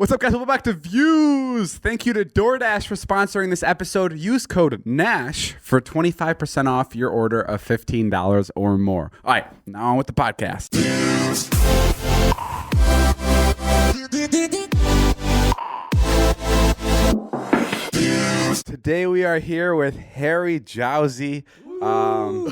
What's up, guys? Welcome back to Views. Thank you to DoorDash for sponsoring this episode. Use code NASH for 25% off your order of $15 or more. All right, now on with the podcast. Today we are here with Harry Jowsey. I'm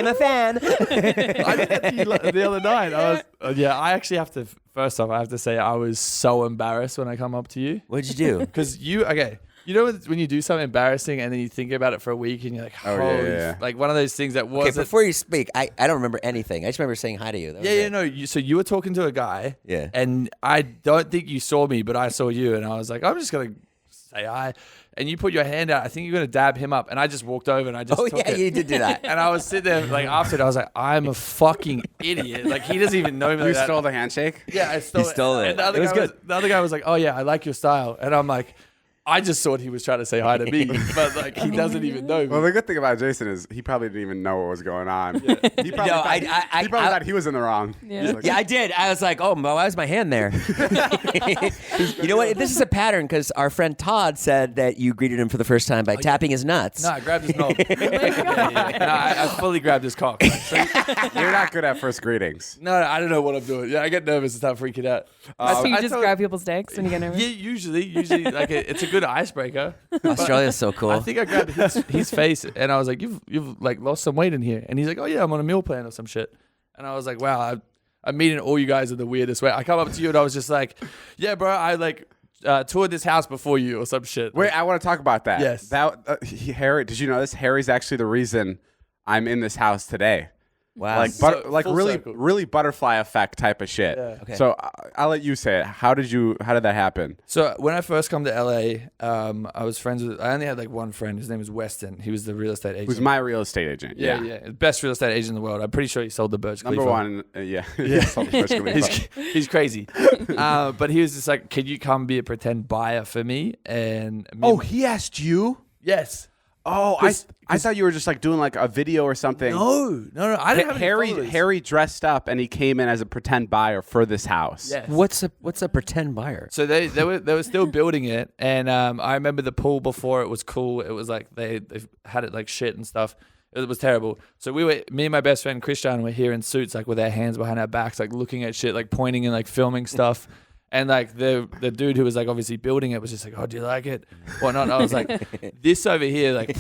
a fan. I met you the other night. I actually have to. First off, I have to say I was so embarrassed when I come up to you. What'd you do? Because you know when you do something embarrassing and then you think about it for a week and you're like, holy, like one of those things that wasn't. Okay, before you speak, I don't remember anything. I just remember saying hi to you. So you were talking to a guy. Yeah. And I don't think you saw me, but I saw you, and I was like, I'm just gonna say hi. And you put your hand out. I think you're going to dab him up. And I just walked over and I just took it. You did do that. And I was sitting there, like, after it, I was like, I'm a fucking idiot. Like, he doesn't even know me. You stole the handshake? Yeah, I stole it. You stole it. And the other guy was like, oh, yeah, I like your style. And I'm like, I just thought he was trying to say hi to me. But, like, he doesn't even know me. Well, the good thing about Jason is he probably didn't even know what was going on. Yeah. He probably thought he was in the wrong. Yeah, like, I did. I was like, oh, why was my hand there? You know what? This is a pattern because our friend Todd said that you greeted him for the first time by tapping his nuts. No, I grabbed his knob. I fully grabbed his cock. So you're not good at first greetings. No, I don't know what I'm doing. Yeah, I get nervous and start freaking out. So you just grab people's dicks when you get nervous? Yeah, usually like it's a good icebreaker. Australia's so cool. I think I grabbed his face and I was like, you've like lost some weight in here. And he's like, oh yeah, I'm on a meal plan or some shit. And I was like, wow, I'm meeting all you guys in the weirdest way. I come up to you and I was just like, yeah, bro, I like toured this house before you or some shit. Wait, I want to talk about that. Yes. Harry, did you know this? Harry's actually the reason I'm in this house today. Wow. Like really butterfly effect type of shit. Yeah. Okay. So I'll let you say it. How did that happen? So when I first come to LA, I was friends with, I only had like one friend. His name was Weston. He was the real estate agent. Who's my real estate agent. Yeah. Best real estate agent in the world. I'm pretty sure he sold the Burj Khalifa. Number one. Yeah. Sold the Burj Khalifa. He's crazy. But he was just like, can you come be a pretend buyer for me? And He asked you? Yes. Oh, I thought you were just like doing like a video or something. No. I didn't have any followers. Harry dressed up and he came in as a pretend buyer for this house. Yes. What's a pretend buyer? So they were still building it, and I remember the pool before it was cool. It was like they had it like shit and stuff. It was terrible. So me and my best friend Christian were here in suits, like with our hands behind our backs, like looking at shit, like pointing and like filming stuff. And like the dude who was like obviously building it was just like, oh, do you like it? Whatnot. And I was like, this over here, like,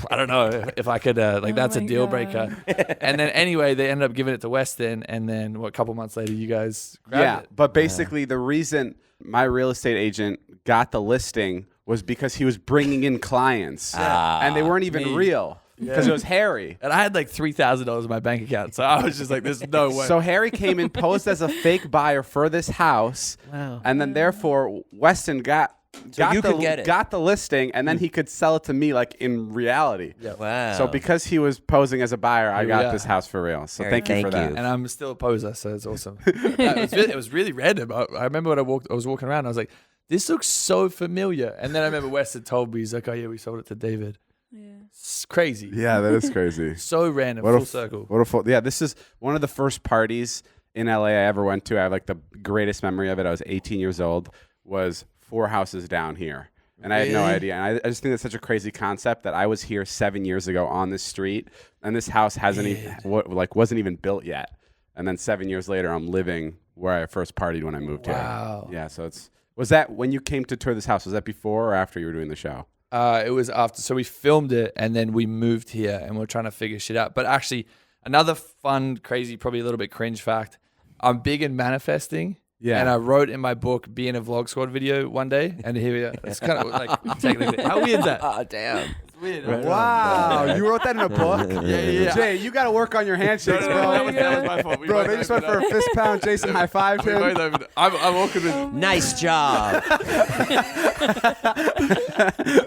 I don't know if I could, that's a deal breaker. And then anyway, they ended up giving it to Weston. And then a couple months later, you guys grabbed it. But basically the reason my real estate agent got the listing was because he was bringing in clients and they weren't even real. Because it was Harry. And I had like $3,000 in my bank account. So I was just like, there's no way. So Harry came in, posed as a fake buyer for this house. Wow. And then therefore Weston got the listing, and then he could sell it to me like in reality. Yeah. Wow. So because he was posing as a buyer, I got this house for real. So Harry, thank you for that. And I'm still a poser, so it's awesome. It was really random. I remember when I was walking around, I was like, this looks so familiar. And then I remember Weston told me, he's like, oh yeah, we sold it to David. Yeah. It's crazy. Yeah, that is crazy. So random, full circle. Yeah, this is one of the first parties in LA I ever went to. I have like the greatest memory of it. I was 18 years old, was 4 houses down here. And I had no idea. And I just think that's such a crazy concept that I was here 7 years ago on this street, and this house wasn't even built yet. And then 7 years later, I'm living where I first partied when I moved here. Wow. Yeah, so was that when you came to tour this house, was that before or after you were doing the show? It was after. So we filmed it and then we moved here and we're trying to figure shit out. But actually, another fun, crazy, probably a little bit cringe fact. I'm big in manifesting. Yeah. And I wrote in my book, be in a Vlog Squad video one day. And here we are. It's kind of like technically. How weird is that? Oh, damn. It's weird. Right? Wow. You wrote that in a book? Yeah. Jay, you got to work on your handshakes, bro. That was my fault. Bro, they just went for a fist pound. Jason high-fived him. I'm walking with... Nice job.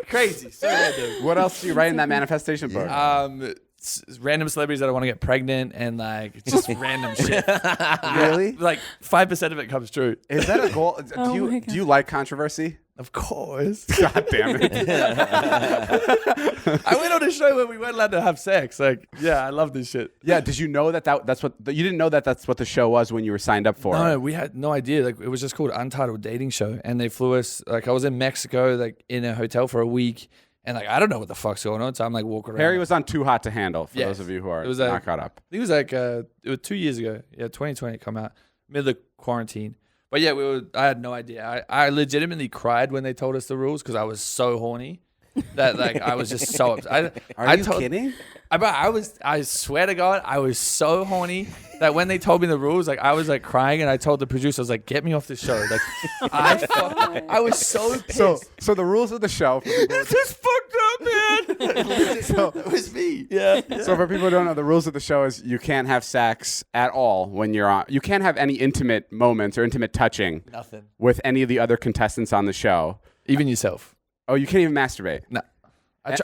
Crazy. So random. What else do you write in that manifestation book? random celebrities that I want to get pregnant and like just random shit. Really? Like 5% of it comes true. Is that a goal? Oh Do my you God. do you like controversy? Of course. God damn it! I went on a show where we weren't allowed to have sex. Like, yeah, I love this shit. Yeah. Did you know that's what you didn't know that's what the show was when you were signed up for it? No, we had no idea. Like, it was just called Untitled Dating Show, and they flew us. Like, I was in Mexico, like in a hotel for a week, and like I don't know what the fuck's going on. So I'm like walking around. Harry was on Too Hot to Handle. For Yes. those of you who are It was, not caught up. It was like it was 2 years ago. Yeah, 2020 come out middle of quarantine. But yeah, I had no idea. I legitimately cried when they told us the rules because I was so horny that like I was just so upset. Are you kidding? I swear to God, I was so horny that when they told me the rules, like I was like crying, and I told the producer, I was like, "Get me off this show!" Like, I was so pissed. So the rules of the show. This is fucked up, man. So It was me. Yeah. So for people who don't know, the rules of the show is you can't have sex at all when you're on. You can't have any intimate moments or intimate touching Nothing. with any of the other contestants on the show. Even yourself. Oh, you can't even masturbate. No.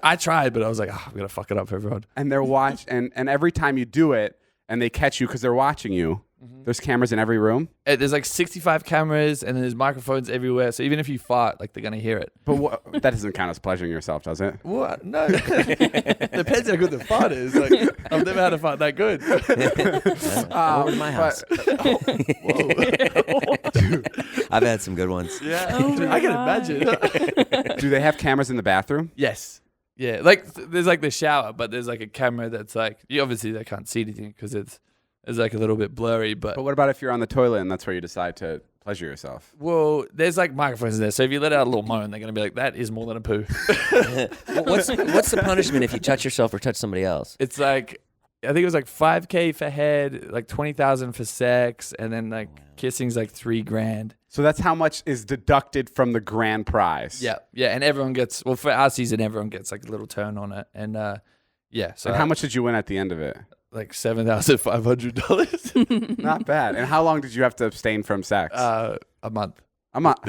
I tried, but I was like, I'm gonna fuck it up for everyone. And they're and every time you do it and they catch you because they're watching you, there's cameras in every room. There's like 65 cameras, and then there's microphones everywhere. So even if you fart, like they're gonna hear it. But that doesn't count as pleasuring yourself, does it? What? No. Depends how good the fart is. Like, I've never had a fart that good. Over to my house. I've had some good ones. Yeah. Oh Dude, my I can God. imagine. Do they have cameras in the bathroom? Yes. Yeah. Like there's like the shower, but there's like a camera that's like obviously they can't see anything because it's like a little bit blurry. But But what about if you're on the toilet and that's where you decide to pleasure yourself? well, there's like microphones there, so if you let out a little moan, they're gonna be like, "That is more than a poo." What's the punishment if you touch yourself or touch somebody else? It's like I think it was like $5,000 for head, like $20,000 for sex, and then like kissing's like $3,000. So that's how much is deducted from the grand prize. Yeah, yeah, and everyone gets for our season, everyone gets like a little turn on it, and yeah. So And how much did you win at the end of it? like $7,500. Not bad. And how long did you have to abstain from sex? A month. I'm not.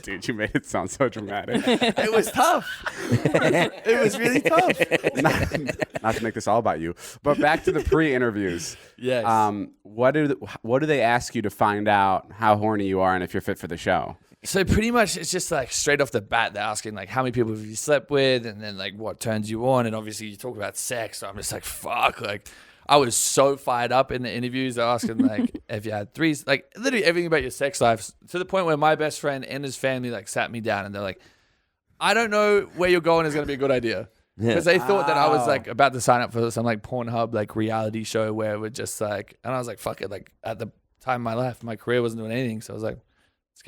Dude, you made it sound so dramatic. It was tough. It was really tough. Not to make this all about you, but back to the pre-interviews. Yes. What do they ask you to find out how horny you are and if you're fit for the show? So pretty much it's just like straight off the bat they're asking like how many people have you slept with, and then like what turns you on, and obviously you talk about sex, so I'm just like fuck, like I was so fired up in the interviews. They're asking like if you had threes, like literally everything about your sex life, to the point where my best friend and his family like sat me down and they're like, I don't know where you're going is going to be a good idea. Because they thought that I was like about to sign up for some like Pornhub like reality show where it would just like, and I was like, fuck it. Like at the time of my life, my career wasn't doing anything. So I was like, let's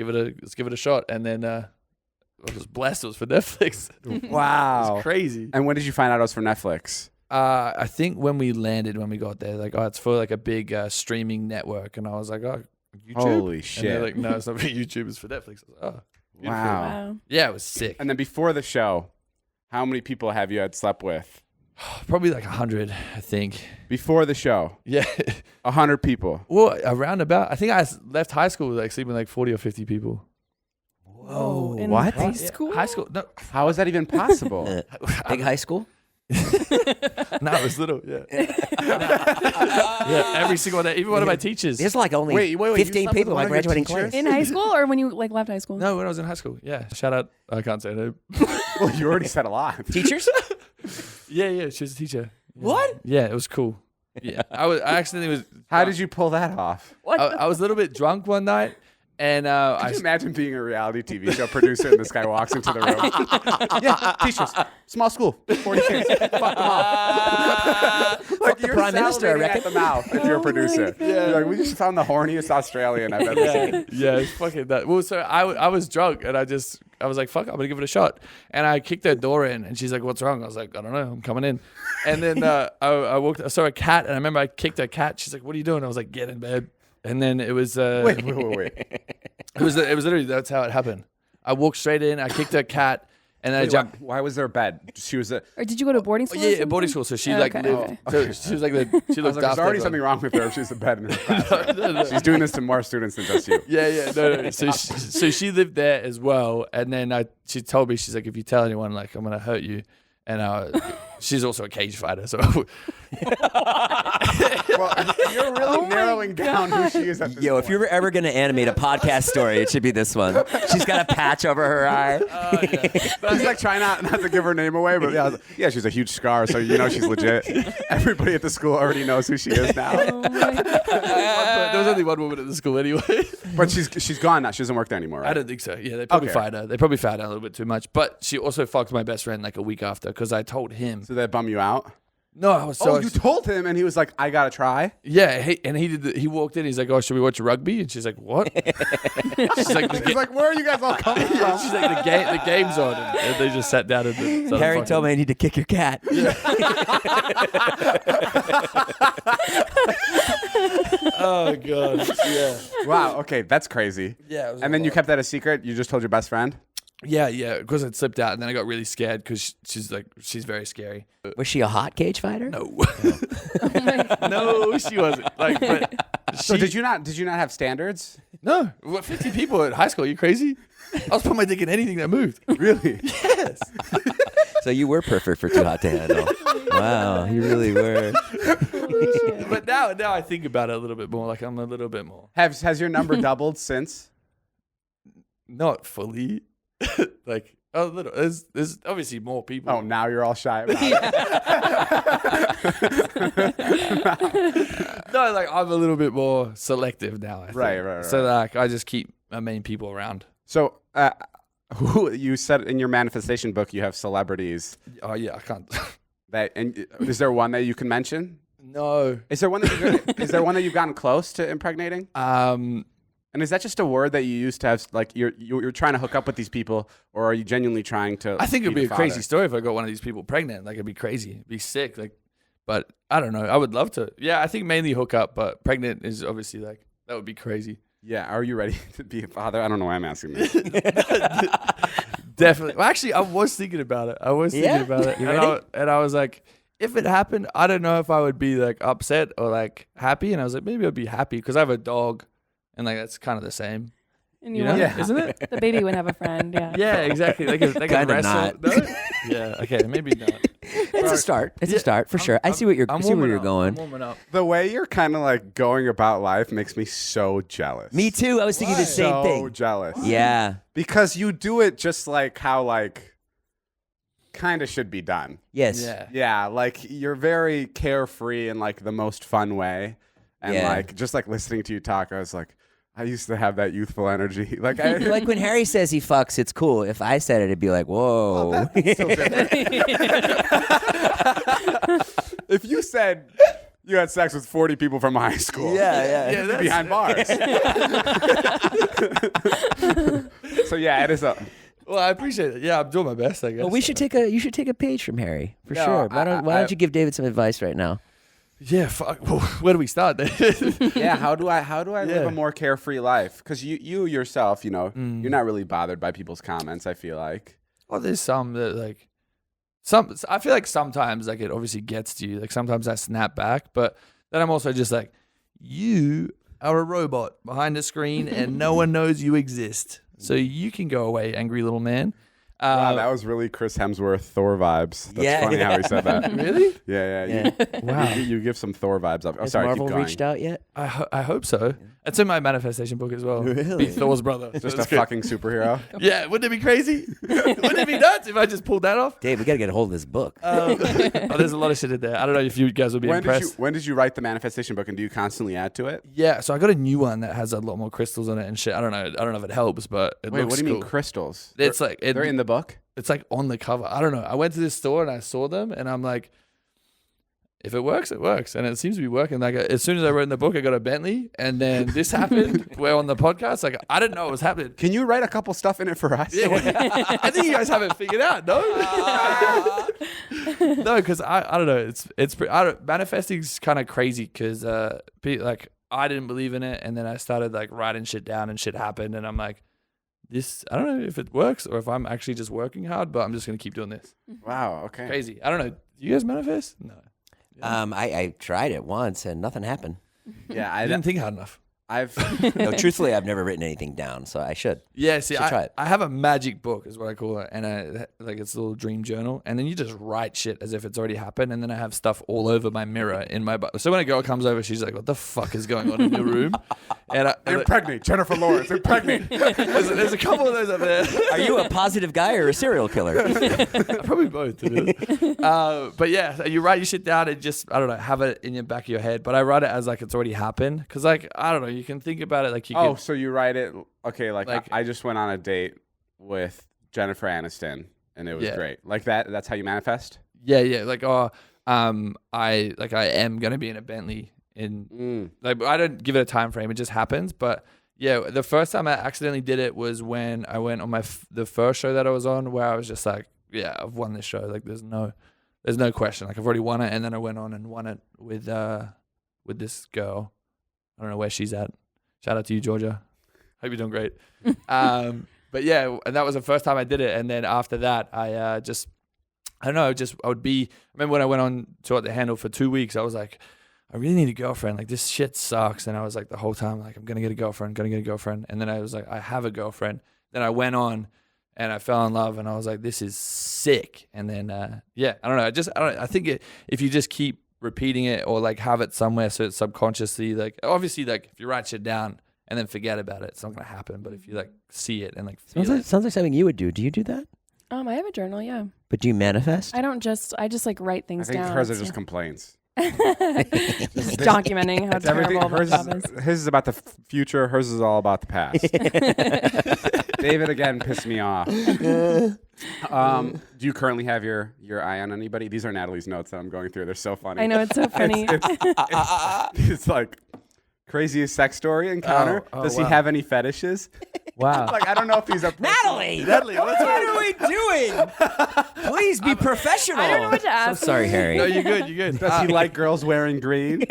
give it a shot. And then I was blessed. It was for Netflix. Wow. It was crazy. And when did you find out it was for Netflix? I think when we got there, like, oh, it's for like a big streaming network. And I was like, oh, YouTube? Holy And shit. they're like, no, it's not for YouTube. It's for Netflix. I was like, oh, beautiful. Wow. Wow. Yeah, it was sick. And then before the show, how many people have you had slept with? Probably like 100, I think. Before the show, Yeah. 100 people. Well, around about, I think I left high school like sleeping with like 40 or 50 people. Whoa. In What? high Yeah, school? High school? No, How is that even possible? Big high school? no, it was little. Yeah. Yeah, every single day. Even one of my teachers. There's like only Wait, you 15 slept people with in one my of your graduating teachers? class. In high school or when you like left high school? No, when I was in high school. Yeah. Shout out. I can't say no. Well, you already said a lot. Teachers? Yeah. She was a teacher. Yeah. What? Yeah, it was cool. Yeah. I accidentally was. How did you pull that off? What? I was a little bit drunk one night, and Could I you imagine being a reality TV show producer and this guy walks into the room? Yeah, teachers, small school, 40 kids, fuck them all. Like the Prime Minister, I salivating reckon. at the mouth if you're a producer. You're like, we just found the horniest Australian I've ever seen. yeah, it's fucking that. Well, so I was drunk, and I was like, fuck, I'm gonna give it a shot. And I kicked her door in, and she's like, what's wrong? I was like, I don't know, I'm coming in. And then I saw a cat, and I remember I kicked her cat. She's like, what are you doing? I was like, get in bed. And then it was Wait. it was literally, that's how it happened. I walked straight in, I kicked her cat, and then I jumped. Why was there a bed? She was a. Or did you go to boarding school? or Yeah, something? boarding school. So she Oh, like okay, lived. okay. So she was like she I was looked like, there's after already everyone. something wrong with her if she's in bed in her classroom. She's doing this to more students than just you. Yeah. No. So she lived there as well, and then she told me, she's like, if you tell anyone, like, I'm gonna hurt you, and she's also a cage fighter. So Well, you're really narrowing down who she is at this Yo, point. if you're ever going to animate a podcast story, it should be this one. She's got a patch over her eye. She's like trying not to give her name away, but yeah, she's a huge scar, so you know she's legit. Everybody at the school already knows who she is now. Oh my God. there was only one woman at the school anyway. But she's gone now. She doesn't work there anymore, right? I don't think so. Yeah, they probably Okay. fired her. They probably fired her a little bit too much. But she also fucked my best friend like a week after because I told him. So that bum you out? No, I was so. You told him, and he was like, "I gotta try." Yeah, he walked in. He's like, "Oh, should we watch rugby?" And she's like, "What?" She's like, He's like, "Where are you guys all coming from?" She's like, the game's on," and they just sat down and Harry told me I need to kick your cat. Oh god, yeah, Wow. Okay, that's crazy. yeah. It was And a then you lot. kept that a secret. You just told your best friend. Yeah, because it slipped out, and then I got really scared because she's very scary. Was she a hot cage fighter? No, no, she wasn't. Like, but So she- did you not have standards? No, what 50 people at high school? Are you crazy? I was putting my dick in anything that moved. Really? Yes. So you were perfect for Too Hot to Handle. Wow, you really were. But now I think about it a little bit more. Like I'm a little bit more. Has your number doubled since? Not fully. Like a little. There's obviously more people. Oh, now you're all shy about it. No, like I'm a little bit more selective now. I think. Right. So like I just keep my main people around. So, who you said in your manifestation book you have celebrities Oh yeah, I can't. that, and is there one that you can mention? No. Is there one that you've gotten close to impregnating? And is that just a word that you use to have, like, you're trying to hook up with these people, or are you genuinely trying to? I think it'd be a the crazy father? story if I got one of these people pregnant. Like it'd be crazy. It'd be sick. Like, but I don't know. I would love to. Yeah, I think mainly hook up, but pregnant is obviously like that would be crazy. Yeah. Are you ready to be a father? I don't know why I'm asking this. Definitely. Well, actually, I was thinking about it. You ready? And I was like, if it happened, I don't know if I would be like upset or like happy. And I was like, maybe I'd be happy because I have a dog, and like that's kind of the same. And You you know? want Yeah. Isn't it? the baby would have a friend. Yeah. Yeah, exactly. They can Kinda wrestle. not. No? Yeah. Okay. Maybe not. It's a start. It's a start for sure. I see where you're I'm see where warming you're up. going. I'm warming up. The way you're kind of like going about life makes me so jealous. Me too. I was thinking the same so thing. jealous. Yeah. Because you do it just like how like kind of should be done. Yes. Yeah. Yeah, like you're very carefree in like the most fun way. And Yeah. like just like listening to you talk, I was like, I used to have that youthful energy. Like I Like when Harry says he fucks, it's cool. If I said it, it'd be like, whoa. still different. If you said you had sex with 40 people from high school, Yeah. you'd be behind bars. So yeah, it is a. Well, I appreciate it. Yeah, I'm doing my best, I guess. Well, you should take a page from Harry for No, sure. Why don't you give David some advice right now? Yeah. Fuck. Well, where do we start? Yeah, how do I live Yeah. a more carefree life? Because you yourself, you know, you're not really bothered by people's comments. I feel like. Well, there's some that like I feel like sometimes like it obviously gets to you. Like sometimes I snap back, but then I'm also just like, you are a robot behind a screen and no one knows you exist. So you can go away, angry little man. Wow, that was really Chris Hemsworth Thor vibes. That's Yeah. funny how he said that. Really? Yeah. Wow. You give some Thor vibes up. Oh, Has sorry, Marvel keep going. no out yet? I hope so. It's in my manifestation book as well. Really? Be Thor's brother. Just That's a good. fucking superhero. Yeah, wouldn't it be crazy? Wouldn't it be nuts if I just pulled that off? Dave, we gotta get a hold of this book. There's a lot of shit in there. I don't know if you guys would be impressed. When did you write the manifestation book, and do you constantly add to it? Yeah, so I got a new one that has a lot more crystals in it and shit. I don't know if it helps, but it Wait, looks what do you mean cool. crystals? It's like They're in the book. it's like on the cover. I don't know. I went to this store and I saw them, and I'm like, if it works, it works, and it seems to be working. Like as soon as I wrote in the book, I got a Bentley, and then this happened. We're on the podcast. Like I didn't know it was happening. Can you write a couple stuff in it for us? Yeah, I think you guys haven't figured out, no? No, because I don't know. Manifesting's kind of crazy because like I didn't believe in it, and then I started like writing shit down, and shit happened, and I'm like, this. I don't know if it works or if I'm actually just working hard, but I'm just gonna keep doing this. Wow. Okay. Crazy. I don't know. Do you guys manifest? No. I tried it once and nothing happened. Yeah, I didn't think hard enough. No, truthfully, I've never written anything down, so I should. Yeah, see, Should try it. I have a magic book, is what I call it, and it's a little dream journal, and then you just write shit as if it's already happened, and then I have stuff all over my mirror in my butt. So when a girl comes over, she's like, "What the fuck is going on in your room?" And Impregnate Jennifer Lawrence. Impregnate. there's a couple of those up there. Are you a positive guy or a serial killer? Probably both. To be honest. But yeah, you write your shit down and just, I don't know, have it in your back of your head. But I write it as like it's already happened, because like, I don't know, you can think about it like you. Oh, can, so you write it? Okay, like Like- I just went on a date with Jennifer Aniston, and it was Yeah. great. Like that. That's how you manifest. yeah, like I am gonna be in a Bentley in like, I don't give it a time frame. It just happens. But yeah, the first time I accidentally did it was when I went on the first show that I was on, where I was just like, yeah, I've won this show. Like there's no question. Like I've already won it. And then I went on and won it with this girl. I don't know where she's at. Shout out to you, Georgia. Hope you're doing great. But yeah, and that was the first time I did it. And then after that, I remember when I went on tour at the Handle for 2 weeks, I was like, I really need a girlfriend. Like this shit sucks. And I was like the whole time, like, I'm going to get a girlfriend. And then I was like, I have a girlfriend. Then I went on and I fell in love and I was like, this is sick. And then, I don't know. I think if you just keep repeating it or like have it somewhere so it's subconsciously, like, obviously, like if you write shit down and then forget about it, it's not going to happen. But if you like see it and like feel Sounds like something you would do. Do you do that? I have a journal, yeah. But do you manifest? I just like write I things think down. hers are just complaints. Just documenting how It's everything. terrible Hers the job is. his is about the future. Hers is all about the past. David again pissed me off. Do you currently have your eye on anybody? These are Natalie's notes that I'm going through. They're so funny. I know, it's so funny. It's like craziest sex story encounter. Oh, Does he wow. have any fetishes? wow. Like I don't know if he's a Natalie, what are we doing? Please be professional. I don't know what to ask. So sorry, Harry. No, you're good. You're good. Does he like girls wearing green?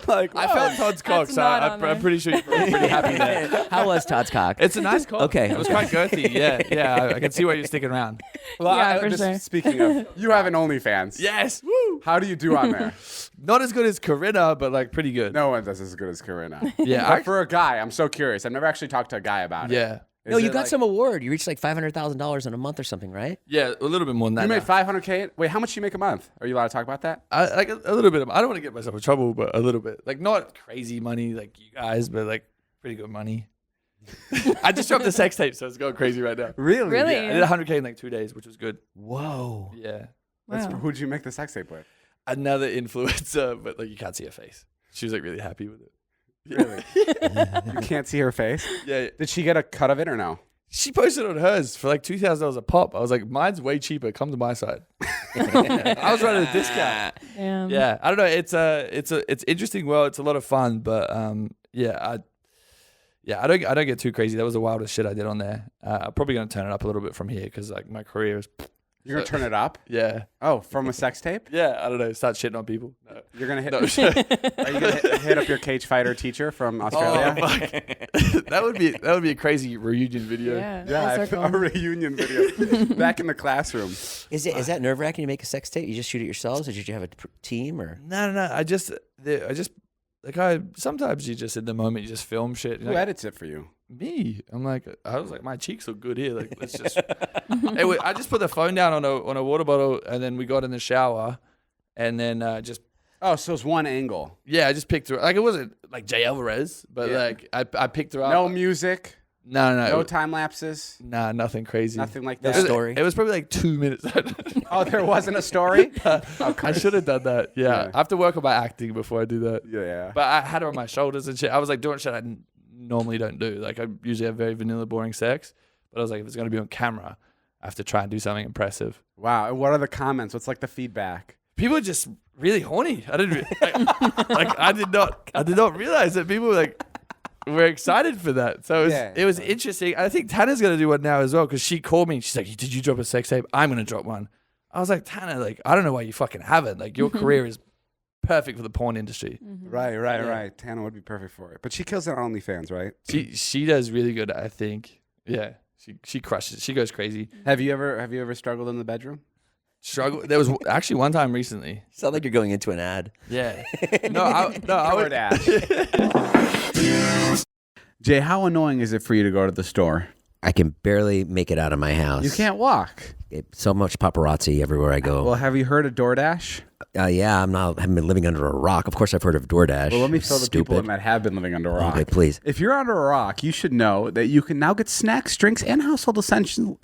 Like I felt Todd's cock, That's so not I'm on there. pretty sure you're pretty happy there. How was Todd's cock? It's a nice cock. Okay. It was quite girthy. Yeah. I can see why you're sticking around. Well, Yeah, for sure. Speaking of, you have an OnlyFans. Yes. Woo. How do you do on there? Not as good as Corinna, but like pretty good. No one does as good as Corinna. Yeah. But for a guy, I'm so curious. I've never actually talked to a guy about it. Yeah. No, Is you it got like- some award. You reached like $500,000 in a month or something, right? Yeah, a little bit more than that. You made now. $500K. Wait, how much do you make a month? Are you allowed to talk about that? Like a little bit. I don't want to get myself in trouble, but a little bit. Like not crazy money like you guys, but like pretty good money. I just dropped a sex tape, so it's going crazy right now. Really? Really? I did 100K in like 2 days, which was good. Whoa. Yeah. Wow. Who'd you make the sex tape with? Another influencer, but like you can't see her face. She was like really happy with it. Really? You can't see her face? Yeah. Did she get a cut of it or no? She posted on hers for like $2,000 a pop. I was like, mine's way cheaper. Come to my side. I was running a discount. Damn. Yeah, I don't know. It's interesting. Well, it's a lot of fun, but I don't get too crazy. That was the wildest shit I did on there. I'm probably gonna turn it up a little bit from here because like my career is. You're going to turn it up? Yeah, Oh, from a sex tape? yeah. I don't know. Start shitting on people. No. You're going to hit No, Are you going to hit up your cage fighter teacher from Australia? Oh, fuck. that would be a crazy reunion video. Yeah. Yeah, full a circle. reunion video. Back in the classroom. Is that nerve wracking to make a sex tape? You just shoot it yourselves, or did you have a team? Or No. I just sometimes you just in the moment you just film shit. Who edits it for you? Me. I was like, my cheeks look good here. Like, let's just. I just put the phone down on a water bottle, and then we got in the shower, and then just Oh, so it's one angle. I just picked her. Like it wasn't like Jay Alvarez, but Yeah. like I picked her up. No music, no, no time lapses, nah, nothing crazy. nothing like No that. story. It was probably like 2 minutes. Oh, there wasn't a story? I should have done that. Yeah. Yeah. I have to work on my acting before I do that. Yeah. But I had her on my shoulders and shit. I was like doing shit I normally don't do. Like I usually have very vanilla, boring sex. But I was like, if it's gonna be on camera, I have to try and do something impressive. Wow. And what are the comments? What's like the feedback? People are just really horny. I didn't I did not realize that people were excited for that. So it was interesting. I think Tana's gonna do one now as well because she called me and she's like, "Did you drop a sex tape? I'm gonna drop one." I was like, Tana, like I don't know why you fucking haven't. Like your career is perfect for the porn industry. Right. Tana would be perfect for it. But she kills it on OnlyFans, right? She does really good, I think. Yeah. She crushes. She goes crazy. Have you ever struggled in the bedroom? struggle. There was actually one time recently. Sound like you're going into an ad. Yeah. I would. DoorDash. Jay, how annoying is it for you to go to the store? I can barely make it out of my house. You can't walk. So much paparazzi everywhere I go. Well, have you heard of DoorDash? Yeah, haven't been living under a rock. Of course, I've heard of DoorDash. Well, let me fill the people in Stupid. that have been living under a rock. Okay, please. If you're under a rock, you should know that you can now get snacks, drinks, and household essentials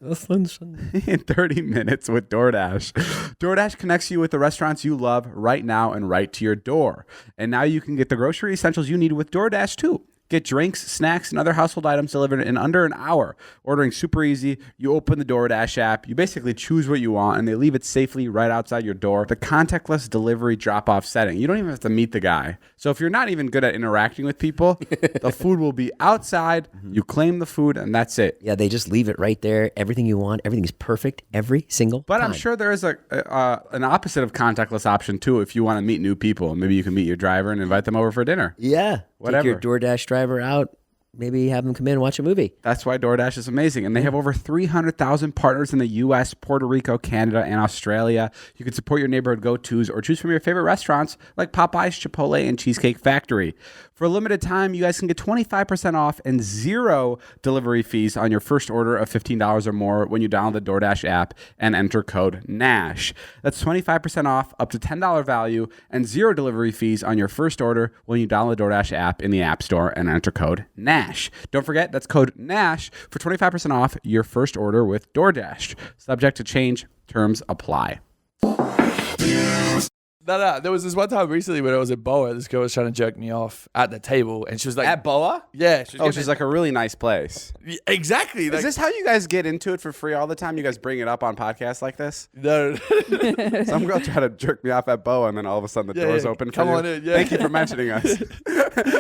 in 30 minutes with DoorDash. DoorDash connects you with the restaurants you love right now and right to your door. And now you can get the grocery essentials you need with DoorDash too. Get drinks, snacks, and other household items delivered in under an hour. Ordering super easy. You open the DoorDash app. You basically choose what you want, and they leave it safely right outside your door. The contactless delivery drop-off setting. You don't even have to meet the guy. So if you're not even good at interacting with people, the food will be outside. You claim the food, and that's it. Yeah, they just leave it right there. Everything you want. Everything's perfect every single But time. I'm sure there is an opposite of contactless option, too, if you want to meet new people. Maybe you can meet your driver and invite them over for dinner. Yeah. Whatever. Take your DoorDash driver out. Maybe have them come in and watch a movie. That's why DoorDash is amazing. And they have over 300,000 partners in the U.S., Puerto Rico, Canada, and Australia. You can support your neighborhood go-tos or choose from your favorite restaurants like Popeyes, Chipotle, and Cheesecake Factory. For a limited time, you guys can get 25% off and 0 delivery fees on your first order of $15 or more when you download the DoorDash app and enter code NASH. That's 25% off up to $10 value and 0 delivery fees on your first order when you download the DoorDash app in the App Store and enter code NASH. Don't forget, that's code NASH for 25% off your first order with DoorDash. Subject to change. Terms apply. No. There was this one time recently when I was at Boa. This girl was trying to jerk me off at the table, and she was like, At Boa? "Yeah." She's like a really nice place. exactly. Is this how you guys get into it for free all the time? You guys bring it up on podcasts like this? No. Some girl tried to jerk me off at Boa, and then all of a sudden the doors open for Come you. on in, yeah. Thank you for mentioning us.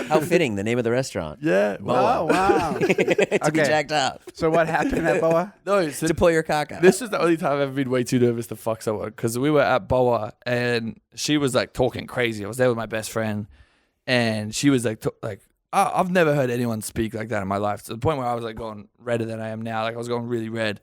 How fitting, the name of the restaurant. Yeah. Oh, wow. To be Okay. jacked up. So what happened at Boa? No. So To pull your cock out. this was the only time I've ever been way too nervous to fuck someone, because we were at Boa and she was like talking crazy. I was there with my best friend, and she was like, I've never heard anyone speak like that in my life, to the point where I was like going redder than I am now. Like I was going really red,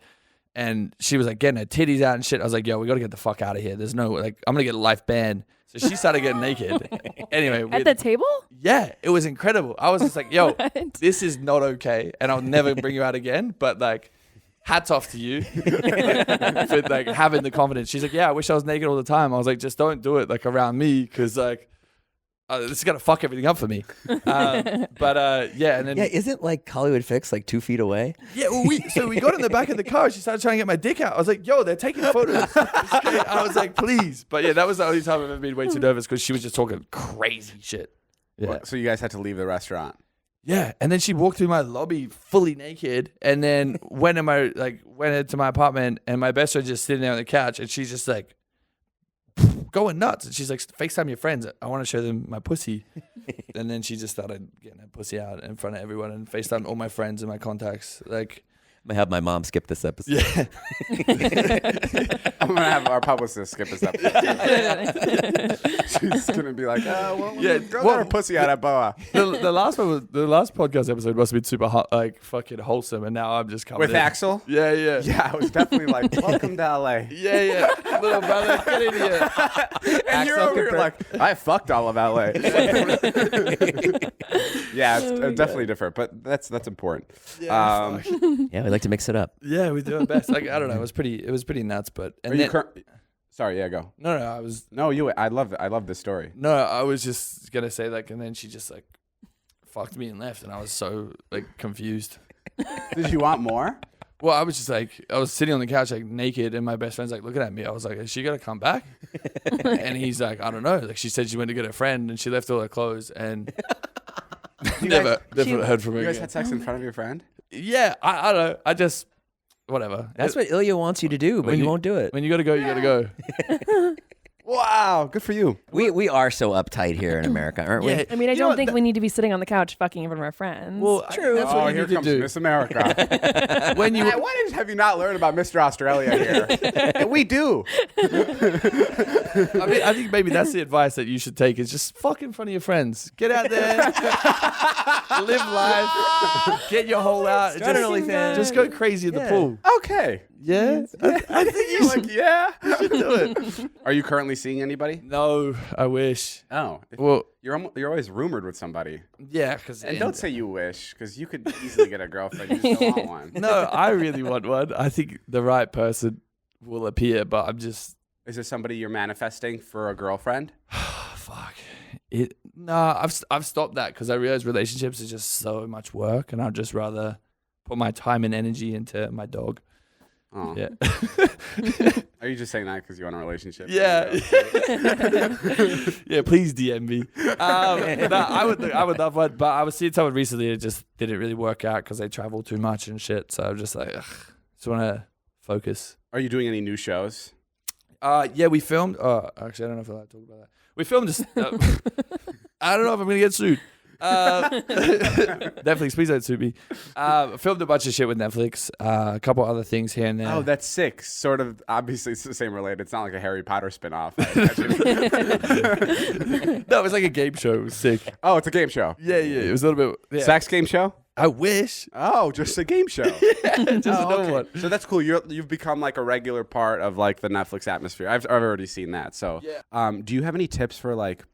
and she was like getting her titties out and shit. I was like, yo, we got to get the fuck out of here. There's no, like, I'm going to get a life ban. So she started getting naked. Anyway. At the table? Yeah, it was incredible. I was just like, yo, What? this is not okay, and I'll never bring you out again. But like, hats off to you for like having the confidence. She's like, yeah, I wish I was naked all the time. I was like, just don't do it like around me, because like this is gonna fuck everything up for me. Yeah, and then Yeah, isn't like Hollywood Fix like 2 feet away? yeah, well, we got in the back of the car. She started trying to get my dick out. I was like, yo, they're taking photos. I was like, please. But yeah, that was the only time I've ever been way too nervous, because she was just talking crazy shit. Yeah. So you guys had to leave the restaurant. Yeah, and then she walked through my lobby fully naked, and then went into my apartment, and my best friend just sitting there on the couch, and she's just like going nuts, and she's like, FaceTime your friends, I want to show them my pussy. And then she just started getting her pussy out in front of everyone and FaceTime all my friends and my contacts. Like, I'm gonna have my mom skip this episode. yeah, I'm going to have our publicist skip this episode. She's going to be like, Yeah, go well, get her pussy out at Boa. the last one the last podcast episode must have been super like fucking wholesome, and now I'm just coming With in. Axel? Yeah. Yeah, I was definitely like, welcome to LA. Yeah, little brother, get in here. And you're over here like, I fucked all of LA. Yeah, it's definitely different, but that's important. Yeah, Yeah, we like to mix it up. Yeah, we do our best. Like, I don't know, it was pretty nuts, but Are you Sorry, yeah, go. no, I was No, I love this story. no, I was just gonna say, like, and then she just like fucked me and left, and I was so like confused. Did you want more? Well, I was just like, I was sitting on the couch like naked, and my best friend's like looking at me. I was like, is she gonna come back? And he's like, I don't know. Like, she said she went to get her friend, and she left all her clothes, and never heard from her You guys again. had sex in front of your friend? Yeah, I don't know. I just whatever. That's what Ilya wants you to do, but When you you- won't do it. When you gotta go, you gotta go. Wow, good for you. We are so uptight here in America, aren't we? Yeah. I mean, I You know don't what, think we need to be sitting on the couch fucking in front of our friends. Well, true. That's what you here need to comes do. Miss America. When you Have you not learned about Mr. Australia here? And we do. I mean, I think maybe that's the advice that you should take, is just fuck in front of your friends. Get out there, live life, get your hole out, Start an OnlyFans. just go crazy in the Yeah. pool. Okay. Yeah, I think you should. yeah. Do it. Are you currently seeing anybody? No, I wish. Oh, Well, you're always rumored with somebody. yeah, because And don't say you wish, because you could easily get a girlfriend. You just don't want one. no. I really want one. I think the right person will appear, but I'm just Is there somebody you're manifesting for a girlfriend? fuck it. Nah, I've stopped that because I realize relationships is just so much work, and I'd just rather put my time and energy into my dog. Oh. Yeah. Are you just saying that because you want a relationship? Yeah. Yeah, please DM me. No, I would love one, but I was seeing someone recently. It just didn't really work out because they travel too much and shit. So I'm just like, ugh, just want to focus. Are you doing any new shows? Yeah, we filmed. Actually, I don't know if I'm allowed to talk about that. We filmed this. I don't know if I'm gonna get sued. Netflix, please don't sue me. Filmed a bunch of shit with Netflix. A couple other things here and there. Oh, that's sick. Sort of, obviously, it's the same related. It's not like a Harry Potter spinoff. No, it was like a game show. It was sick. Oh, it's a game show. Yeah. It was a little bit. Yeah. Sex game show? I wish. Oh, just a game show. Just another one. So that's cool. You've become like a regular part of like the Netflix atmosphere. I've already seen that. So, Yeah. Do you have any tips for like,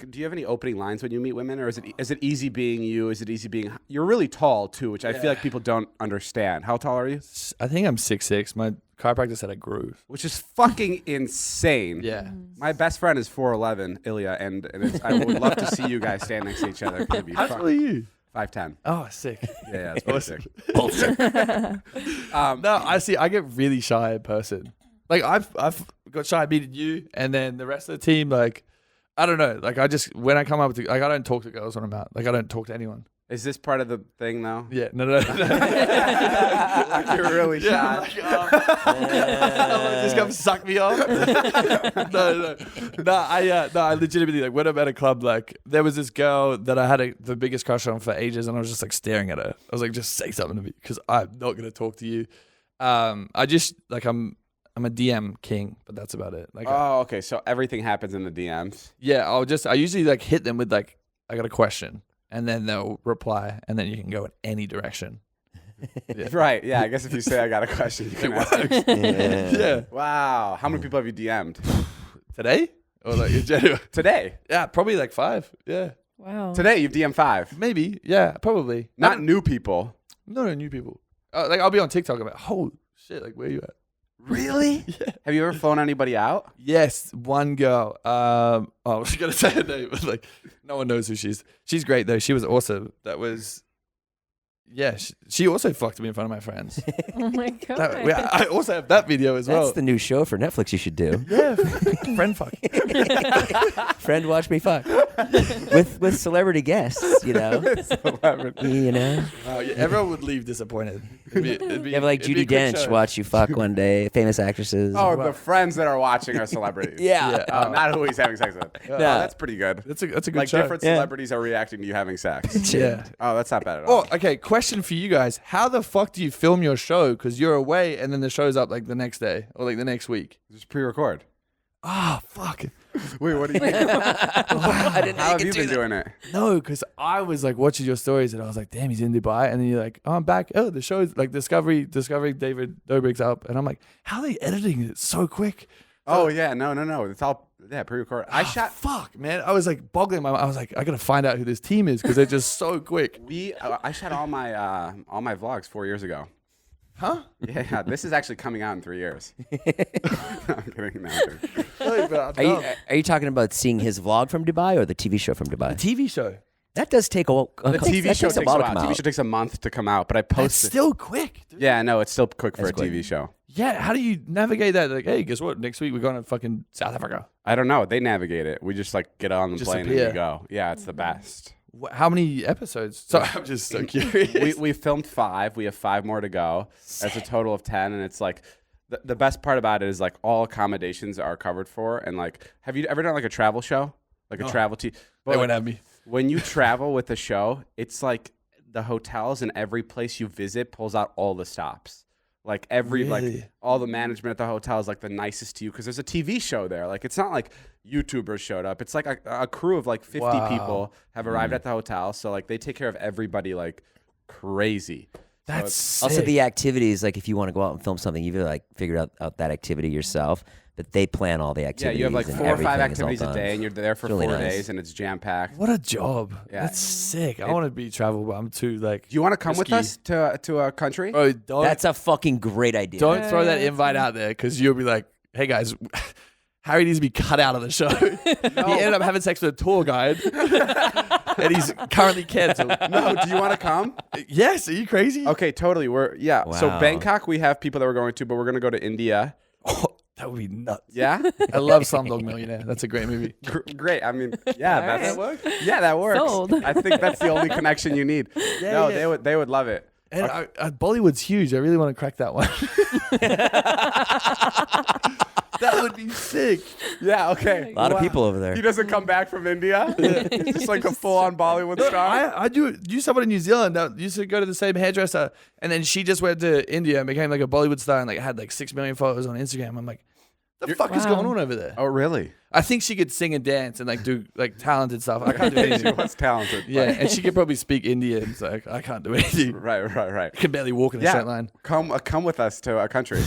do you have any opening lines when you meet women, or is it easy being you? Is it easy being? You're really tall too, which I feel like people don't understand. How tall are you? I think I'm 6'6". My chiropractor said I grew. Which is fucking insane. Yeah. My best friend is 4'11", Ilya, and I would love to see you guys stand next to each other. It'd be How fun. tall are you? 5'10". Oh, sick. Yeah, it's pretty sick. Bullshit. No, I get really shy in person. Like I've got shy meeting you, and then the rest of the team, like I don't know. Like when I come up with I don't talk to girls when I'm out. Like I don't talk to anyone. Is this part of the thing though? Yeah, no. Like you're really shy. Just come suck me off. No. I legitimately, like, when I'm at a club, like, there was this girl that I had the biggest crush on for ages, and I was just like staring at her. I was like, just say something to me, because I'm not gonna talk to you. I just like I'm a DM king, but that's about it. Like, Oh, okay. So everything happens in the DMs. yeah, I usually like hit them with like, I got a question, and then they'll reply, and then you can go in any direction. Yeah. Right. Yeah. I guess if you say I got a question, you can ask. Yeah. Wow. How many people have you DM'd Today? Or like in general? today? Yeah, probably like 5. Yeah. Wow. Today you've DM'd 5. Maybe. Yeah, probably. Not new people. No, new people. Like I'll be on TikTok. I'm like, holy shit, like where you at? Really? Yeah. Have you ever flown anybody out? Yes, one girl. I was gonna say her name, but like no one knows who she is. She's great though. She was awesome. That was. Yeah, she also fucked me in front of my friends. Oh my god. I also have that video as well. That's the new show for Netflix you should do. Yeah, friend fuck. Friend watch me fuck. with celebrity guests, you know. You know. Yeah, everyone would leave disappointed. It'd be, You have like it'd be Judi a quick Dench show. watch you fuck one day, famous actresses. Oh, the friends that are watching are celebrities. Yeah. Not who he's having sex with. Oh, that's pretty good. That's a good Like show. different Yeah. celebrities are reacting to you having sex. Yeah. Oh, that's not bad at all. Oh, okay. Question for you guys: how the fuck do you film your show? Because you're away, and then the show's up like the next day or like the next week. Just pre-record. Ah, fuck. Wait, what do you mean? I didn't know How you have could you do been that. doing it? No, because I was like watching your stories, and I was like, damn, he's in Dubai, and then you're like, oh, I'm back. Oh, the show's like Discovery David Dobrik's up, and I'm like, how are they editing it so quick? Oh yeah, no. It's all pre-record. I shot. Fuck, man. I was like boggling my mind. I was like, I gotta find out who this team is because they're just so quick. I shot all my vlogs 4 years ago. Huh? Yeah, this is actually coming out in 3 years. I'm kidding. No, I'm kidding. Are you talking about seeing his vlog from Dubai or the TV show from Dubai? TV show. That does take a while. The TV show takes a while. to come TV out. show takes a month to come out, but I That's posted. still quick. Dude. Yeah, no, it's still quick for That's a quick. TV show. Yeah. How do you navigate that? Like, hey, guess what? Next week we're going to fucking South Africa. I don't know. They navigate it. We just like get on the Just plane and appear. we go. Yeah, it's the best. How many episodes? So I'm just so curious. we filmed 5. We have 5 more to go. That's a total of 10, and it's like the best part about it is like all accommodations are covered for, and like have you ever done like a travel show, like a travel They Well, went at me. when you travel with a show, it's like the hotels and every place you visit pulls out all the stops. Like Really? like all the management at the hotel is like the nicest to you because there's a TV show there. Like it's not like YouTubers showed up. It's like a crew of like 50 Wow. people have arrived at the hotel. So like they take care of everybody like crazy. That's So Also, sick. the activities, like if you want to go out and film something, you've like figured out that activity yourself, but they plan all the yeah, activities. you have like and 4 or 5 everything is all activities a done. day, and you're there for It's really 4 nice. days, and it's jam packed. What a job. Yeah. That's sick. I want to be travel, but I'm too like. Do you want to come with risky. us to a country? Bro, don't That's a fucking great idea. don't throw that Yes. invite out there because you'll be like, hey guys, Harry needs to be cut out of the show. He ended up having sex with a tour guide, and he's currently cancelled. No, do you want to come? Yes, are you crazy? Okay, totally. So Wow. Bangkok, we have people that we're going to, but we're going to go to India. Oh, that would be nuts. Yeah, I love Slumdog Millionaire. That's a great movie. great. I mean, yeah, All that's right. yeah, that works. Sold. I think that's the only connection you need. No, yeah. they would love it. And Bollywood's huge. I really want to crack that one. That would be sick. Yeah, okay. A lot of people over there. He doesn't come back from India. He's just like a full-on Bollywood star. I knew someone in New Zealand that used to go to the same hairdresser, and then she just went to India and became like a Bollywood star and like had like 6 million followers on Instagram. I'm like, the fuck is Wow. going on over there? Oh, really? I think she could sing and dance and like do like talented stuff. I can't do She anything. was talented. Yeah, and she could probably speak Indian. So like, I can't do anything. Right. I can barely walk in a straight line. Come with us to a country.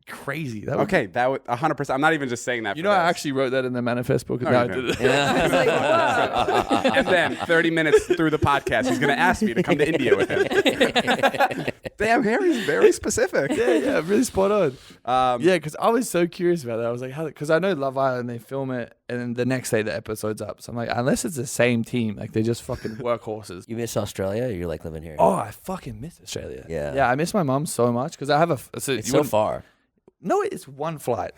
Crazy. That would, Okay, that would 100%. I'm not even just saying that. You for know, I this. actually wrote that in the manifest book. No, No, I you did it. Yeah. It's like, whoa. And then 30 minutes through the podcast, he's going to ask me to come to India with him. Damn, Harry's very specific. Yeah, really spot on. Yeah. Yeah, because I was so curious about that. I was like, how? Because I know Love Island, they film it, and then the next day the episode's up. So I'm like, unless it's the same team, like they're just fucking workhorses. You miss Australia, or you're like living here? Oh, I fucking miss Australia. Yeah. Yeah, I miss my mum so much because I have a. It's you so wouldn't- far. No, it's one flight.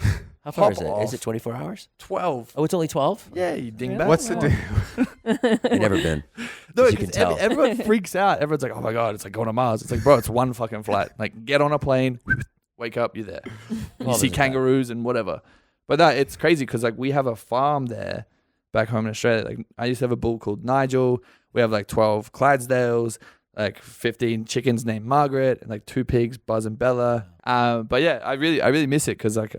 How far Hop is it? off. Is it 24 hours? 12. Oh, it's only 12? Yeah, you dingbat. Really? What's the Wow. deal? I've never been. No, as you can because tell. everyone freaks out. Everyone's like, oh my God, it's like going to Mars. It's like, bro, it's one fucking flight. Like, get on a plane, wake up, you're there. You Well, see there's that. kangaroos and whatever. But no, it's crazy because like we have a farm there back home in Australia. Like I used to have a bull called Nigel. We have like 12 Clydesdales, like 15 chickens named Margaret, and like 2 pigs, Buzz and Bella. But yeah, I really miss it because like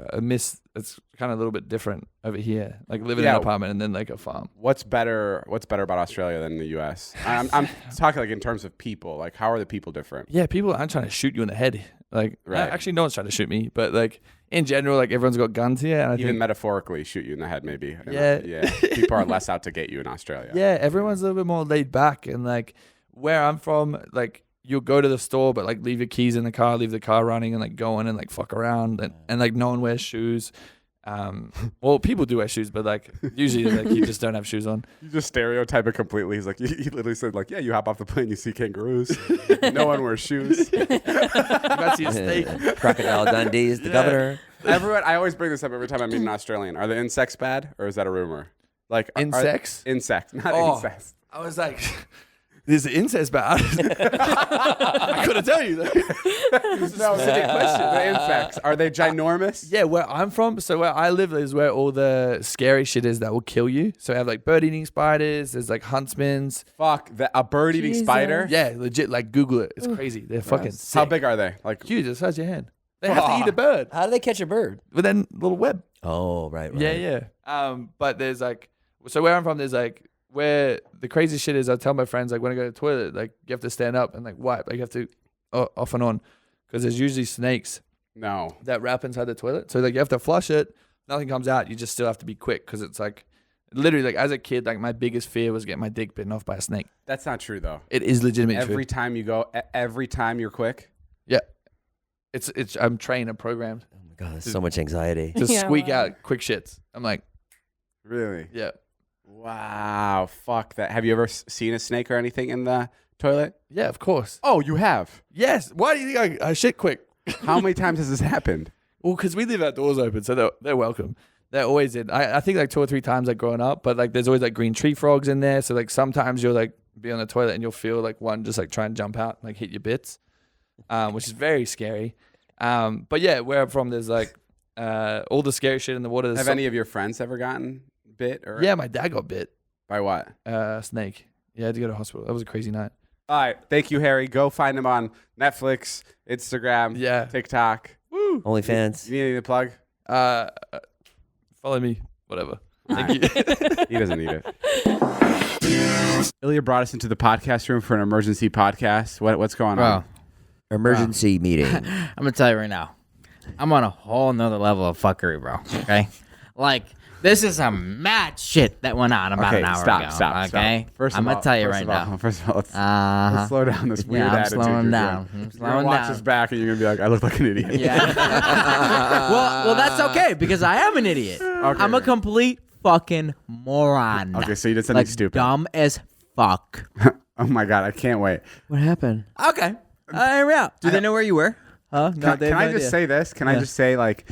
it's kind of a little bit different over here. Like living in Yeah. an apartment and then like a farm. What's better about Australia than the U.S.? I'm talking like in terms of people. Like, how are the people different? Yeah, people aren't trying to shoot you in the head. Like, Right. actually, no one's trying to shoot me, but like in general, like everyone's got guns here, and I Even think metaphorically, shoot you in the head, maybe. Yeah. People are less out to get you in Australia. yeah, everyone's a little bit more laid back, and like where I'm from, like you'll go to the store, but like leave your keys in the car, leave the car running, and like go in and like fuck around, and like no one wears shoes. Well, people do wear shoes, but like usually like you just don't have shoes on. You just stereotype it completely. He's like, he literally said, like, yeah, you hop off the plane, you see kangaroos. No one wears shoes. You might see a snake. Crocodile Dundee is the Yeah. governor. Everyone, I always bring this up every time I meet an Australian. Are the insects bad, or is that a rumor? Like Insects? Insects, not Oh. incest. I was like, "Is the incest bad?" I couldn't tell you. No, the insects. Are they ginormous? Yeah, where I'm from, so where I live is where all the scary shit is that will kill you. So I have like bird-eating spiders. There's like huntsmans. Fuck, a bird-eating Jesus. spider? Yeah, legit. Like Google it. It's crazy. They're fucking sick. How big are they? Like, Huge. The size of your hand. They have to eat a bird How do they catch a bird? with then little web. Oh, right. Yeah. But there's like, so where I'm from, there's like where the crazy shit is. I tell my friends like when I go to the toilet, like you have to stand up and like wipe. Like you have to off and on because there's usually snakes no. that wrap inside the toilet. So like you have to flush it. Nothing comes out. You just still have to be quick because it's like literally like as a kid, like my biggest fear was getting my dick bitten off by a snake. That's not true, though. It is legitimate. Every time you go, every time you're quick. Yeah. It's I'm trained and programmed Oh my God, there's so much anxiety. to Yeah, squeak wow. out quick shits. I'm like, Really? yeah. Wow. Fuck that. Have you ever seen a snake or anything in the toilet? Yeah, of course. Oh, you have. Yes. Why do you think I shit quick? How many times has this happened? Well, because we leave our doors open, so they're welcome. They're always in. I think like 2 or 3 times like growing up, but like there's always like green tree frogs in there. So like sometimes you'll like be on the toilet and you'll feel like one just like try and jump out and like hit your bits, which is very scary. But yeah, where I'm from, there's like all the scary shit in the water. There's Have any of your friends ever gotten bit? Or Yeah, my dad got bit. By what? Snake. Yeah, I had to go to hospital. That was a crazy night. All right. Thank you, Harry. Go find him on Netflix, Instagram, Yeah. TikTok. Woo. OnlyFans. You need anything to plug? Follow me. Whatever. All Thank right. you. He doesn't need it. Ilya brought us into the podcast room for an emergency podcast. What's going on? Emergency meeting. I'm gonna tell you right now, I'm on a whole nother level of fuckery, bro. Okay, like this is some mad shit that went on about an hour ago. Stop. Okay, First I'm of all, gonna tell you right now. First of all, let's slow down this weird I'm attitude. slowing you're down. doing. I'm You're slowing gonna watch down. this back and you're gonna be like, I look like an idiot. Yeah. well, that's okay because I am an idiot. I'm a complete fucking moron. Okay, so you did something stupid. Dumb as fuck. Oh my god, I can't wait. What happened? Okay. Yeah. Do they know where you were? Huh? No, Can I just say this? Can I just say, like,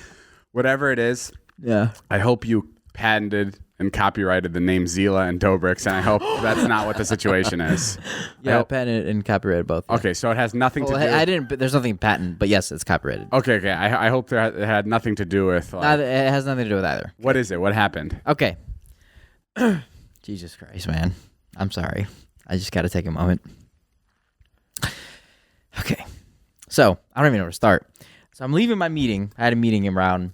whatever it is, Yeah. I hope you patented and copyrighted the name Zila and Dobrik's, and I hope that's not what the situation is. Yeah, patented and copyrighted both. Yeah. Okay, so it has nothing to Well, do. I didn't. But there's nothing patent. But yes, it's copyrighted. Okay. I hope it had nothing to do with. Like, It has nothing to do with either. what is it? What happened? Okay. Jesus Christ, man. I'm sorry. I just got to take a moment. Okay. So, I don't even know where to start. So, I'm leaving my meeting. I had a meeting around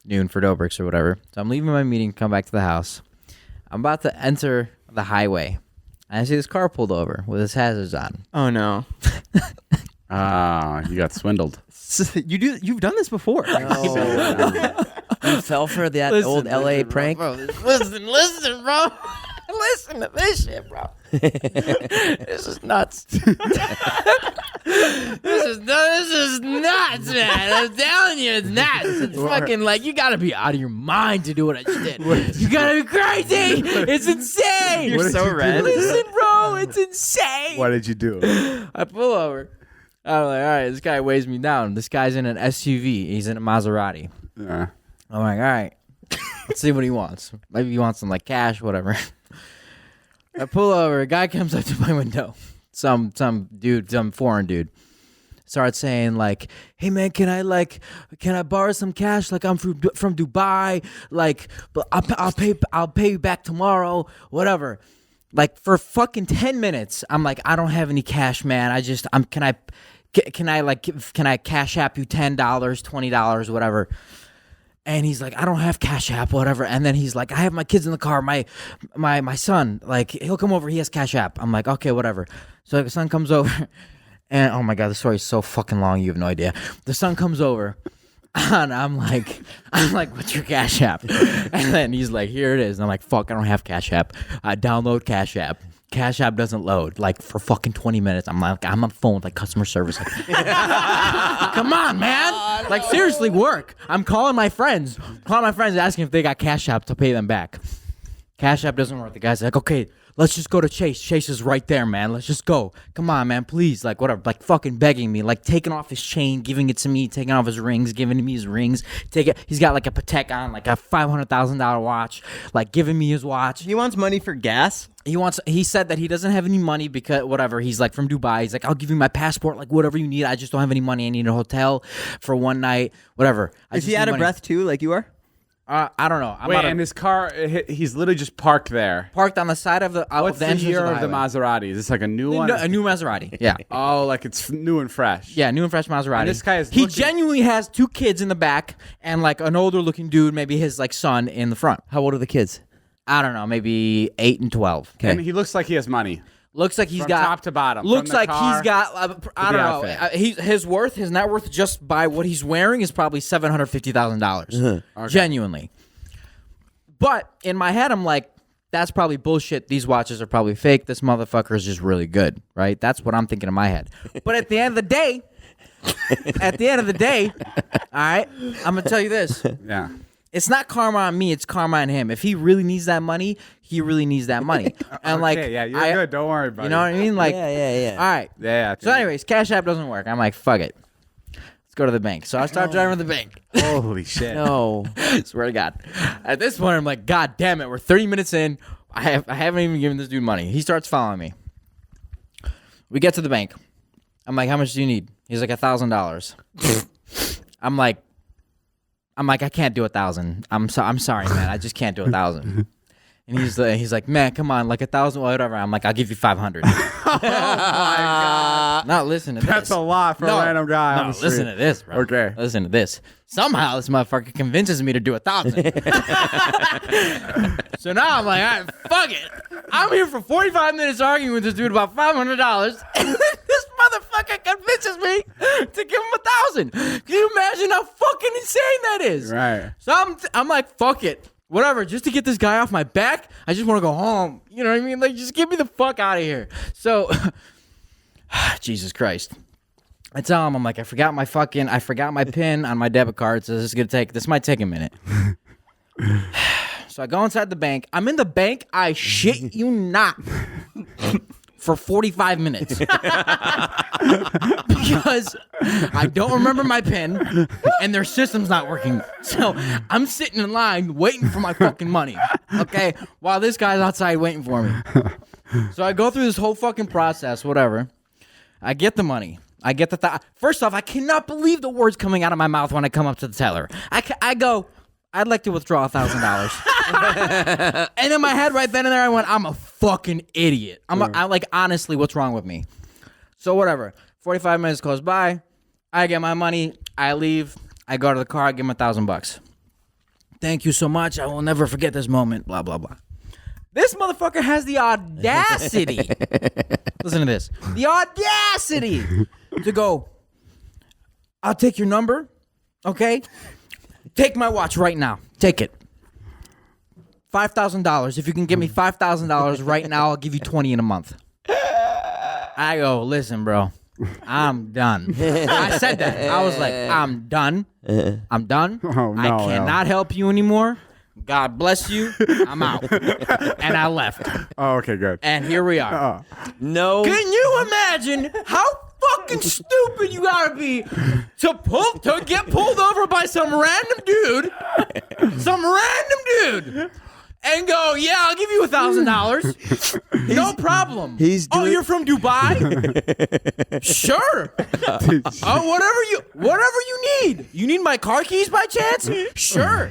noon for Dobrik's or whatever. So, I'm leaving my meeting, come back to the house. I'm about to enter the highway. And I see this car pulled over with his hazards on. Oh no. You got swindled. You've done this before. You fell for that old LA prank. Bro, listen, bro. Listen to this shit, bro. This is nuts. This is nuts, man. I'm telling you, it's nuts. It's fucking like you gotta be out of your mind to do what I just did. You gotta be crazy. It's insane. You're so red. Listen, bro, it's insane. What did you do? I pull over. I'm like, all right, this guy weighs me down. This guy's in an SUV. He's in a Maserati. Yeah. I'm like, all right, let's see what he wants. Maybe he wants some like cash, whatever. I pull over. A guy comes up to my window. Some dude, some foreign dude, starts saying like, "Hey man, can I borrow some cash? Like I'm from Dubai. Like, but I'll pay you back tomorrow. Whatever." Like for fucking 10 minutes, I'm like, I don't have any cash, man. Can I cash app you $10, $20, whatever? And he's like, I don't have Cash App, whatever. And then he's like, I have my kids in the car. My son, like, he'll come over. He has Cash App. I'm like, okay, whatever. So the son comes over. And, oh, my God, the story is so fucking long. You have no idea. The son comes over. And I'm like, what's your Cash App? And then he's like, here it is. And I'm like, fuck, I don't have Cash App. I download Cash App. Cash App doesn't load, like, for fucking 20 minutes. I'm like, I'm on the phone with, like, customer service. Like, come on, man. Like, seriously, work. I'm calling my friends. Asking if they got Cash App to pay them back. Cash App doesn't work. The guy's like, okay, let's just go to Chase. Chase is right there, man. Let's just go. Come on, man, please. Like, whatever. Like, fucking begging me. Like, taking off his chain, giving it to me, taking off his rings, giving me his rings. He's got, like, a Patek on, like, a $500,000 watch. Like, giving me his watch. He wants money for gas. He said that he doesn't have any money because whatever. He's like from Dubai. He's like, I'll give you my passport, like whatever you need. I just don't have any money. I need a hotel for one night, whatever. Is he out of breath too, like you are? I don't know. Wait, and his car, he's literally just parked there. Parked on the side of the What's the the entrance year of of the Maserati? Is this like a new one? No, a new Maserati. Yeah. Oh, like it's new and fresh. Yeah, new and fresh Maserati. And this guy is he looking- genuinely has two kids in the back and like an older looking dude, maybe his like son in the front. How old are the kids? I don't know, maybe 8 and 12. And he looks like he has money. Looks like he's From got top to bottom. Looks From the like car he's got. I the don't know. outfit. His net worth, just by what he's wearing, is probably $750,000. Genuinely. But in my head, I'm like, that's probably bullshit. These watches are probably fake. This motherfucker is just really good, right? That's what I'm thinking in my head. But at the end of the day, all right, I'm gonna tell you this. Yeah. It's not karma on me. It's karma on him. If he really needs that money, he really needs that money. And like, yeah, you're good. Don't worry about it. You know what I mean? Like, Yeah. all right. Yeah. So, anyways, Cash App doesn't work. I'm like, fuck it. Let's go to the bank. So I start driving to the bank. Holy shit. No. Swear to God. At this point, I'm like, God damn it. We're 30 minutes in. I haven't even given this dude money. He starts following me. We get to the bank. I'm like, how much do you need? He's like, $1,000. I'm like, I can't do 1,000. I'm sorry, man. I just can't do 1,000. And he's like, man, come on, like 1,000, whatever. I'm like, I'll give you 500. Oh my God. Not listen to this. That's a lot for a random guy. on No, the street. listen to this, bro. Okay. Listen to this. Somehow this motherfucker convinces me to do 1,000. So now I'm like, all right, fuck it. I'm here for 45 minutes arguing with this dude about $500. And this motherfucker convinces me me to give him 1,000. Can you imagine how fucking insane that is? Right. So I'm like, fuck it. Whatever, just to get this guy off my back, I just want to go home. You know what I mean? Like, just get me the fuck out of here. So, Jesus Christ. I tell him, I'm like, I forgot my PIN on my debit card, so this might take a minute. So I go inside the bank. I'm in the bank, I shit you not, for 45 minutes. Because I don't remember my PIN and their system's not working. So I'm sitting in line waiting for my fucking money. Okay? While this guy's outside waiting for me. So I go through this whole fucking process, whatever. I get the money. I get first off, I cannot believe the words coming out of my mouth when I come up to the teller. I go, I'd like to withdraw $1,000. And in my head right then and there, I went, I'm a fucking idiot. I'm like, honestly, what's wrong with me? So whatever. 45 minutes goes by. I get my money. I leave. I go to the car. I give him $1,000. Thank you so much. I will never forget this moment. Blah, blah, blah. This motherfucker has the audacity. Listen to this. The audacity to go, I'll take your number. Okay? Take my watch right now. Take it. $5,000. If you can give me $5,000 right now, I'll give you 20 in a month. I go, listen, bro. I'm done. I said that. I was like, I'm done. I'm done. Oh, no, I cannot help you anymore. God bless you. I'm out. And I left. Oh, okay, good. And here we are. No. Can you imagine how fucking stupid you gotta be to get pulled over by some random dude, and go, yeah, I'll give you $1,000. No problem. You're from Dubai? Sure. Whatever you need. You need my car keys by chance? Sure.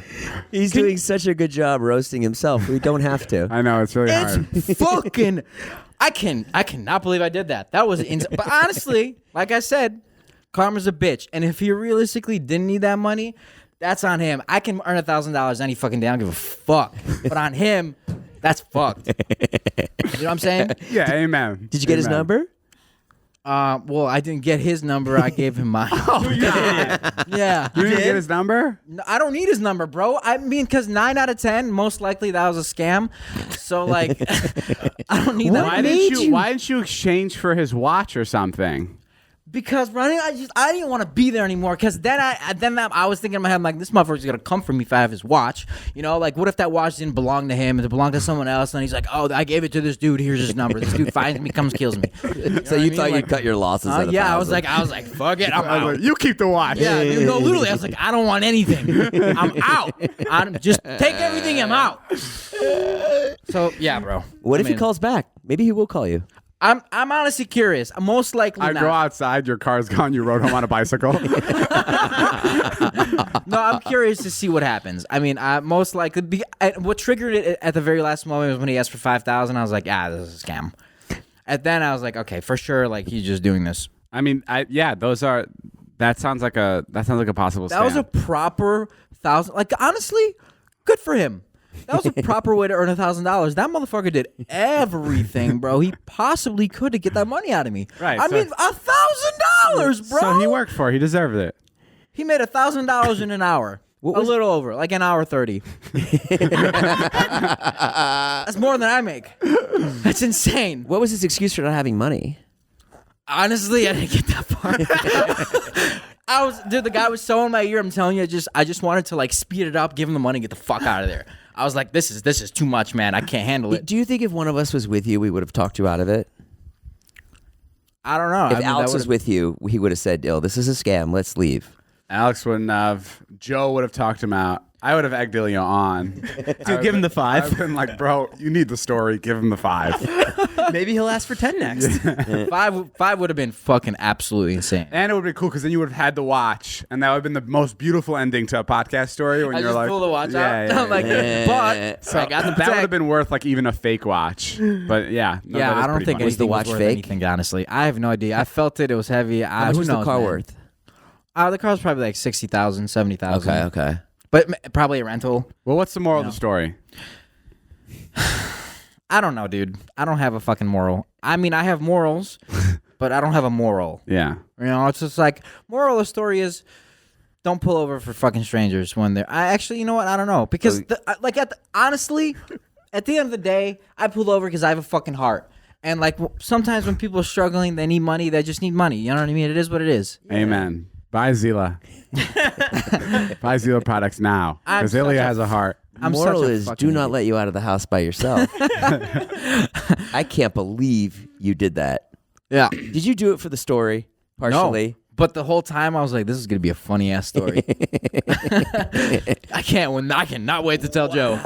He's doing such a good job roasting himself. We don't have to. I know, it's really hard. It's fucking. I cannot believe I did that. That was insane. But honestly, like I said, karma's a bitch. And if he realistically didn't need that money, that's on him. I can earn $1,000 any fucking day. I don't give a fuck. But on him, that's fucked. You know what I'm saying? Yeah, amen. Did you get his number? Well, I didn't get his number. I gave him mine. Oh, yeah. You didn't get his number? No, I don't need his number, bro. I mean, because 9 out of 10, most likely that was a scam. So, like, I don't need that. Why didn't you exchange for his watch or something? Because running, I didn't want to be there anymore. Because then I was thinking in my head, I'm like, this motherfucker's gonna come for me if I have his watch. You know, like, what if that watch didn't belong to him? It belonged to someone else, and he's like, oh, I gave it to this dude. Here's his number. This dude finds me, comes, kills me. So you thought you'd cut your losses? At yeah, I was like, fuck it, I'm out. Like, you keep the watch. Yeah, dude, no, literally, I was like, I don't want anything. I'm out. Just take everything. I'm out. So yeah, bro. What if he calls back? Maybe he will call you. I'm honestly curious. Most likely I not. go outside, your car's gone, you rode home on a bicycle. No, I'm curious to see what happens. I mean, most likely, what triggered it at the very last moment was when he asked for $5,000. I was like, this is a scam. And then I was like, okay, for sure, like he's just doing this. I mean, that sounds like a possible scam. That was a proper $1,000. Like, honestly, good for him. That was a proper way to earn $1,000. That motherfucker did everything, bro. He possibly could to get that money out of me. Right. I mean, $1,000, bro. So he worked for it. He deserved it. He made $1,000 in an hour. A little over, like an hour 30. That's more than I make. That's insane. What was his excuse for not having money? Honestly, I didn't get that far. Dude, the guy was so in my ear. I'm telling you, I just wanted to like speed it up, give him the money, get the fuck out of there. I was like, this is too much, man. I can't handle it. Do you think if one of us was with you, we would have talked you out of it? I don't know. If Alex was with you, he would have said, this is a scam. Let's leave. Alex wouldn't have. Joe would have talked him out. I would have egged Ilya on. Dude, give him the 5. I've been like, bro, you need the story. Give him the 5. Maybe he'll ask for 10 next. 5 would have been fucking absolutely insane. And it would be cool because then you would have had the watch, and that would have been the most beautiful ending to a podcast story. When I you're just like, pull the watch out. Yeah, I'm like, but so I got the that would have been worth like even a fake watch. But yeah, no, yeah, that is I don't pretty think funny. Was the anything watch was worth fake? anything. Honestly, I have no idea. I felt it. It was heavy. How much who was knows, the car man? worth? The car was probably like 60,000, 70,000. Okay. But probably a rental. Well, what's the moral of the story? I don't know, dude. I don't have a fucking moral. I mean, I have morals, but I don't have a moral. Yeah. You know, it's just like moral of the story is don't pull over for fucking strangers when they're. I actually, you know what? I don't know because honestly, at the end of the day, I pull over because I have a fucking heart. And like sometimes when people are struggling, they need money. They just need money. You know what I mean? It is what it is. Yeah. Amen. Buy Zila. Buy Zila products now because Ilya has a heart. Moral is do not let you out of the house by yourself. I can't believe you did that. Yeah. Did you do it for the story? Partially. No. But the whole time I was like, this is gonna be a funny ass story. I cannot wait to tell Joe.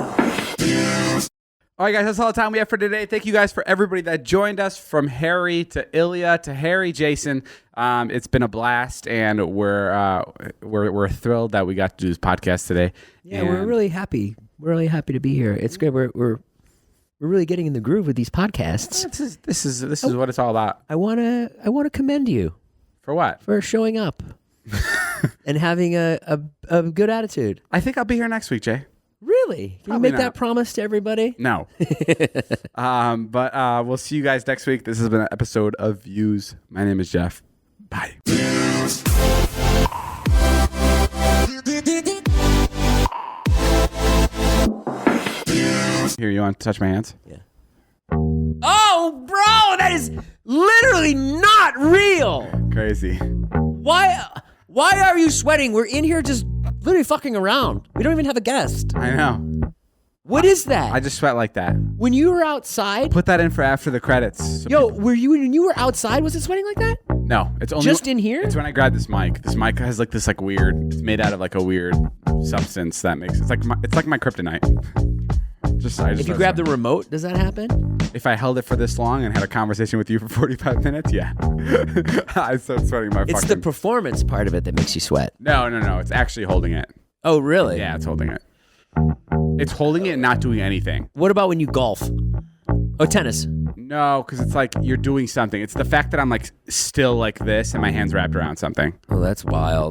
All right, guys, that's all the time we have for today. Thank you guys for everybody that joined us, from Harry to Ilya to Harry, Jason. It's been a blast, and we're thrilled that we got to do this podcast today. Yeah, we're really happy. We're really happy to be here. It's great. We're really getting in the groove with these podcasts. This is what it's all about. I wanna commend you For what? for showing up and having a good attitude. I think I'll be here next week, Jay. Really? Can you Probably make not. that promise to everybody? No. But we'll see you guys next week. This has been an episode of Views. My name is Jeff. Bye. Here, you want to touch my hands? Yeah. Oh, bro, that is literally not real. Crazy. Why are you sweating? We're in here just literally fucking around. We don't even have a guest. I know. What is that? I just sweat like that. When you were outside, Put that in for after the credits. So yo, people- when you were outside, was it sweating like that? No, it's only Just in here? It's when I grab this mic. This mic has like this weird. It's made out of like a weird substance that makes it's like my kryptonite. If you grab the remote, does that happen? If I held it for this long and had a conversation with you for 45 minutes, yeah, I start sweating my. It's the performance part of it that makes you sweat. No. It's actually holding it. Oh, really? Yeah, it's holding it. It's holding it and not doing anything. What about when you golf? Oh, tennis. No, because it's like you're doing something. It's the fact that I'm like still like this and my hands wrapped around something. Oh, that's wild.